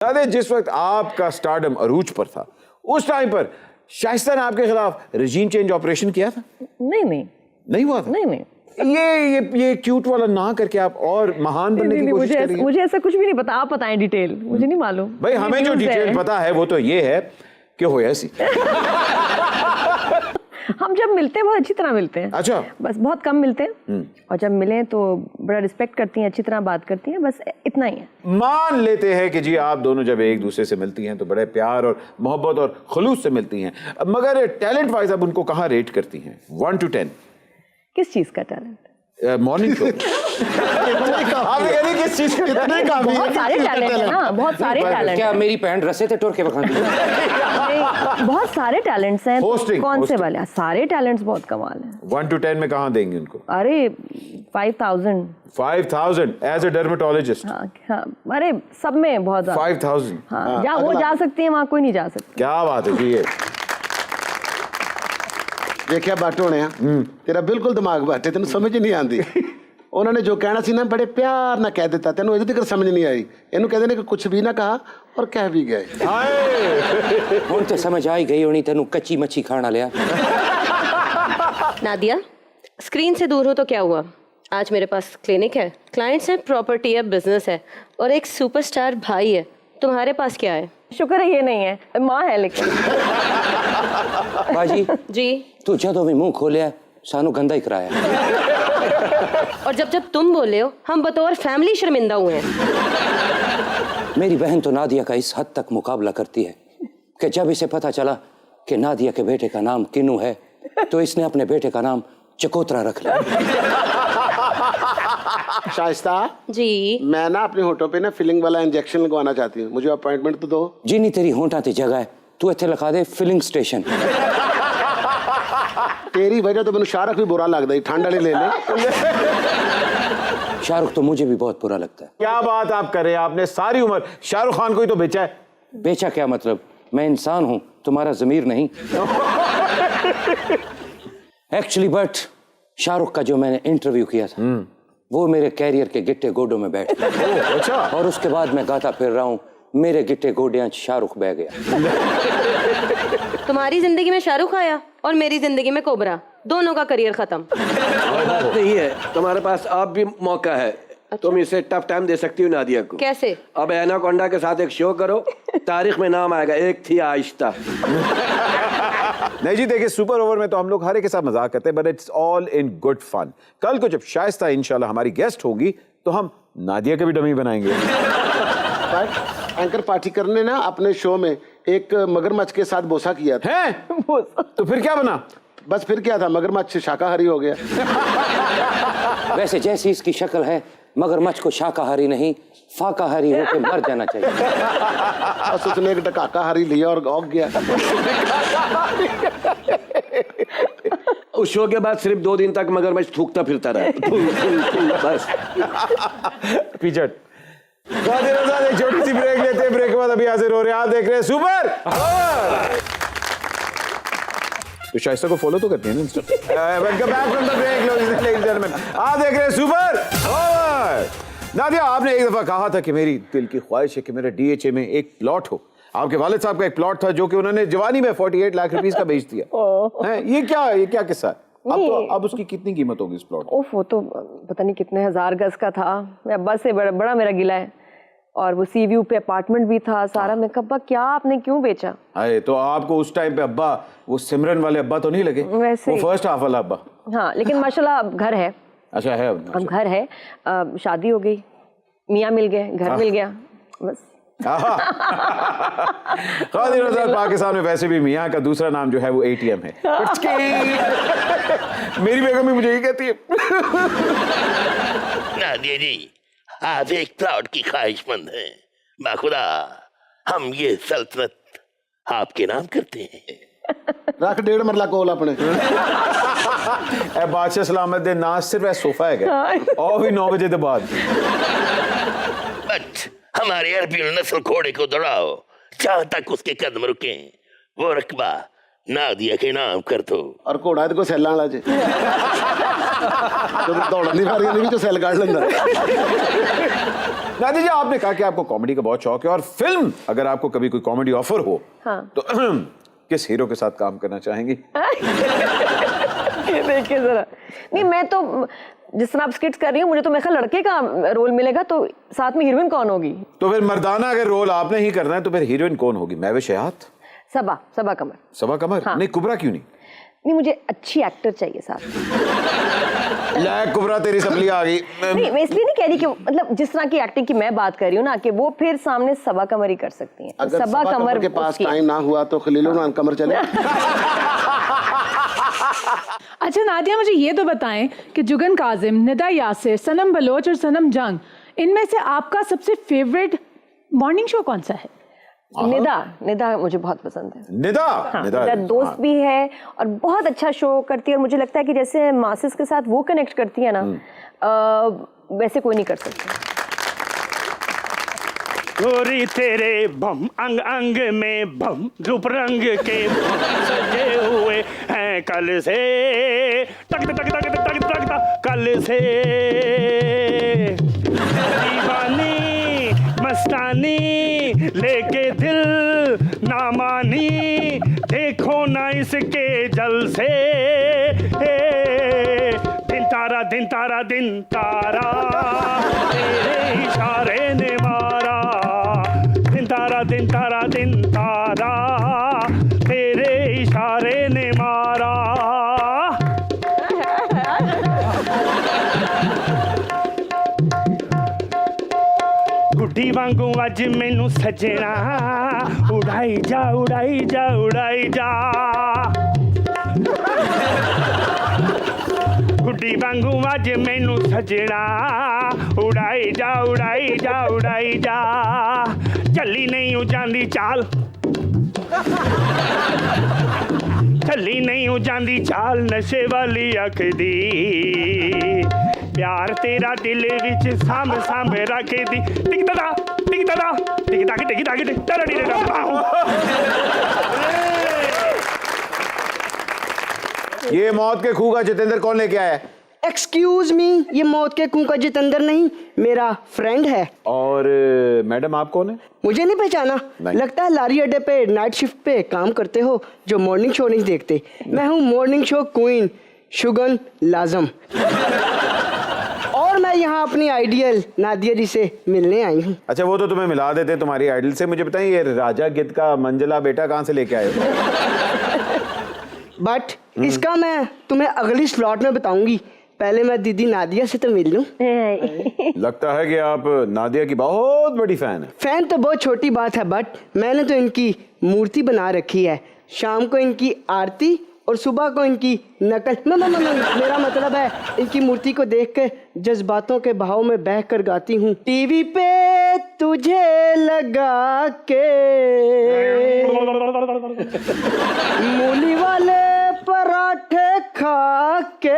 अरे जिस वक्त आपका स्टारडम अरूज पर था, उस टाइम पर शाइस्ता ने आपके खिलाफ रजीम चेंज ऑपरेशन किया था? नहीं हुआ था। नहीं। ये क्यूट वाला ना करके आप और महान बनने की कोशिश कर रही हैं। मुझे ऐसा कुछ भी नहीं पता, आप बताएं डिटेल, मुझे नहीं मालूम। भाई हमें जो डिटेल पता है वो तो ये है कि हो ऐसी। हम जब मिलते हैं बहुत अच्छी तरह मिलते हैं। अच्छा। बस बहुत कम मिलते हैं और जब मिले तो बड़ा रिस्पेक्ट करती हैं, अच्छी तरह बात करती हैं, बस इतना ही है। मान लेते हैं कि जी आप दोनों जब एक दूसरे से मिलती हैं तो बड़े प्यार और मोहब्बत और खुलूस से मिलती हैं, मगर टैलेंट वाइज आप उनको कहाँ रेट करती हैं 1 to 10? किस चीज का टैलेंट? Morning show. आप कह रही किस चीज का? बहुत सारे टैलेंट है ना, बहुत सारे टैलेंट। क्या मेरी पैंट रसे थे टोर के बखाती? बहुत सारे टैलेंट्स हैं। Hosting, कौन से hosting। वाले? सारे टैलेंट्स बहुत कमाल हैं। 1 to 10 में कहाँ देंगे उनको? अरे 5000। 5000 एज ए डर्मेटोलॉजिस्ट? हाँ, अरे सब में बहुत ज्यादा। 5000? हाँ, जहाँ वो जा सकती है वहाँ कोई नहीं जा सकता। क्या बात है जी। ये देखिया बट होने तेरा बिल्कुल दिमाग बट है, तेन समझ ही नहीं आती। उन्होंने जो कहना सी ना बड़े प्यार ना कह दिता, तेन अजे तक समझ नहीं आई। इनू कहते ने कि कुछ भी ना कहा और कह भी गए। हुण ते समझ आई गई होनी तेनू कच्ची मच्छी खाना लिया। नादिया, स्क्रीन से दूर हो तो क्या हुआ? आज मेरे पास क्लिनिक है, क्लाइंट्स हैं, प्रॉपर्टी है, बिजनेस है और एक सुपरस्टार भाई है। तुम्हारे पास क्या है? शुक्र है ये नहीं है, माँ है। लेकिन बाजी जी, तू जदों भी मुंह खोलिया सानू गंदा ही कराया। और जब तुम बोले हो हम बतौर फैमिली शर्मिंदा हुए हैं। मेरी बहन तो नादिया का इस हद तक मुकाबला करती है कि जब इसे पता चला कि नादिया के बेटे का नाम किन्नू है तो इसने अपने बेटे का नाम चकोतरा रख लिया। शाइस्ता जी, मैं ना अपने होठों पे ना फिलिंग वाला इंजेक्शन लगवाना चाहती हूँ, मुझे अपॉइंटमेंट तो दो। जिन्नी तेरी होंठा ते जगह है तू इत्थे लिखा दे फिलिंग स्टेशन। तेरी वजह तो मैंने शाहरुख भी बुरा लगता है, ठंड वाले ले ले। शाहरुख तो मुझे भी बहुत बुरा लगता है। क्या बात आप कर रहे हैं? आपने सारी उम्र शाहरुख खान को ही तो बेचा है। बेचा क्या मतलब? मैं इंसान हूं, तुम्हारा जमीर नहीं। एक्चुअली बट शाहरुख का जो मैंने इंटरव्यू किया था वो मेरे कैरियर के गिट्टे गोडों में बैठ गया। अच्छा। और उसके बाद मैं गाता फिर रहा हूँ, मेरे गिट्टे गोडियां शाहरुख बह गया। तुम्हारी जिंदगी में शाहरुख आया और मेरी जिंदगी में कोबरा, दोनों का करियर खत्म। बात नहीं है, तुम्हारे पास अब भी मौका है। तुम इसे टफ टाइम दे सकती हो नादिया को। कैसे? अब एनाकोंडा के साथ एक शो करो, तारीख में नाम आएगा, एक थी आहिस्ता। नहीं जी, देखिए सुपर ओवर में तो हम लोग हर एक के साथ मजाक करते हैं, but it's all in good fun. कल को जब शाइस्ता इंशाल्लाह हमारी गेस्ट होगी तो हम नादिया के भी डमी बनाएंगे। एंकर पार्टी करने ना अपने शो में एक मगरमच्छ के साथ बोसा किया था। हैं? तो फिर क्या बना? बस फिर क्या था, मगरमच्छ शाकाहारी हो गया। वैसे जैसी इसकी शक्ल है मगरमच्छ को शाकाहारी नहीं फाकाहारी होकर मर जाना चाहिए। बस उसने एक डकाकाहारी लिया और गौक गया। उस शो के बाद सिर्फ 2 दिन तक मगरमच्छ थूकता फिरता रहा। बस पिचट। एक छोटी सी ब्रेक लेते हैं, ब्रेक के बाद अभी हाजिर हो रहे हैं। आप देख रहे हैं सुपर। तो शाइस्ता को फॉलो तो करते हैं ना Insta. Welcome back from the break lords and gentlemen. आप देख रहे हैं सुपर ओवर। नादिया, आपने एक दफा कहा था कि मेरी दिल की ख्वाहिश है कि मेरे डीएचए में एक प्लॉट हो। आपके वालिद साहब का एक प्लॉट था जो कि उन्होंने जवानी में 48 लाख रुपीस का बेच दिया। ये क्या किस्सा है? अब उसकी कितनी कीमत होगी इस प्लॉट? ओफ, वो तो पता नहीं कितने 1000 गज का था। मैं अब्बा से बड़ा मेरा गिला है। और वो सी व्यू पे अपार्टमेंट भी था सारा। मैं कहा, अब्बा क्या आपने क्यों बेचा? अरे तो आपको उस टाइम पे अब्बा वो सिमरन वाले अब्बा तो नहीं लगे? वैसे वो फर्स्ट हाफ वाला अब्बा। हाँ, लेकिन माशाल्लाह अब घर है। अच्छा है अब घर है, शादी हो गई, मियाँ मिल गए, घर मिल गया, बस। पाकिस्तान में वैसे भी मियाँ का दूसरा नाम जो है वो ATM है। मेरी बेगम भी मुझे यही कहती है। नादिया जी, आप एक प्लॉट की ख्वाहिशमंद हैं। बाखुदा हम ये सल्तनत आपके नाम करते हैं। रख 1.5 मरला कोल अपने। बादशाह सलामत दे ना सिर्फ सोफा है और भी 9 बजे के बाद। बट हमारे अरबी नस्ल घोड़े को दौड़ाओ, जहां तक उसके कदम रुके वो रकबा नादिया के नाम कर दो। और घोड़ा को सैलां वाला जे तो दौड़न दी मारी नहीं, जो सैल काट लेंदा। नादिया जी, आपने कहा कि आपको कॉमेडी का बहुत शौक है और फिल्म अगर आपको कभी कोई कॉमेडी ऑफर हो हाँ। तो किस हीरो के साथ काम करना चाहेंगी? ये देखिए जरा, नहीं मैं तो जिस तरह आप स्किट्स कर रही हूँ, मुझे तो मेरे ख्याल लड़के का रोल मिलेगा, तो साथ में हीरोइन कौन होगी? तो फिर मर्दाना अगर रोल आपने ही करना है तो फिर हीरोइन कौन होगी? महविश हयात? सबा कमर। सबा कमर? हाँ। नहीं, कुबरा क्यों नहीं? नहीं, मुझे अच्छी एक्टर चाहिए साथ। ले कुबरा, तेरी सपली आ गई। नहीं, मैं इसलिए नहीं कह रही कि मतलब जिस तरह की एक्टिंग की मैं बात कर रही हूँ ना, कि वो फिर सामने सबा कमर ही कर सकती हैं। अगर सबा कमर के पास टाइम ना हुआ तो खलीलुर कमर चले। अच्छा नादिया, मुझे ये तो बताएं कि जुगन काजिम, निदा यासिर, सनम बलोच और सनम जंग, इनमें से आपका सबसे फेवरेट मॉर्निंग शो कौन सा है? निदा मुझे बहुत पसंद है। निदा? हाँ, निदा दोस्त भी है और बहुत अच्छा शो करती है, और मुझे लगता है कि जैसे मासेस के साथ वो कनेक्ट करती है ना, वैसे कोई नहीं कर सकता। गोरी तेरे बम अंग अंग में बम रूप रंग के बम सजे हुए हैं कल से, टक टक टक टक टक टक टक कल से। दीवानी मस्तानी लेके दिल ना मानी, देखो ना इसके जल से। दिन तारा दिन तारा दिन तारा तेरे इशारे ने मारा, दिन तारा दिन तारा दिन तारा तेरे इशारे ने मारा। गुड्डी वांगू अज मैनू सजना, उड़ाई जा उड़ाई जा उड़ाई जा। गुड्डी वांगू अज मैनू सजना, उड़ाई जा उड़ाई जा उड़ाई जा। चली नहीं हो जांदी चाल, चली नहीं हो जांदी चाल नशे वाली अख दी। प्यार तेरा दिल विच साम साम रख दी। टिक दादा टिक दादा टिक दागी टिक दागी टिक दादा टिक दादा। ये मौत के खूह का जितेंद्र कौन लेके आया है? एक्सक्यूज मी, ये मौत के कुएं का जितेंद्र नहीं, मेरा फ्रेंड है। और मैडम आप कौन है? मुझे नहीं पहचाना? लगता है लारी अड्डे पे नाइट शिफ्ट पे काम करते हो, जो मॉर्निंग शो नहीं देखते। मैं हूँ मॉर्निंग शो क्वीन शुगन लाजम, और मैं यहाँ अपनी आइडियल नादिया जी से मिलने आई हूँ। अच्छा, वो तो तुम्हें मिला देते तुम्हारी आइडल से। मुझे बताइए, ये राजा गिद्ध का मंजला बेटा कहाँ से लेके आए हो? बट इसका मैं तुम्हें अगली स्लॉट में बताऊंगी, पहले मैं दीदी नादिया से तो मिल लूं। लगता है कि आप नादिया की बहुत बड़ी फैन है। फैन तो बहुत छोटी बात है, बट मैंने तो इनकी मूर्ति बना रखी है। शाम को इनकी आरती और सुबह को इनकी नकल। मेरा मतलब है इनकी मूर्ति को देख के जज्बातों के बहाव में बह कर गाती हूँ। टीवी पे तुझे लगा के मूली वाले पराठे खा के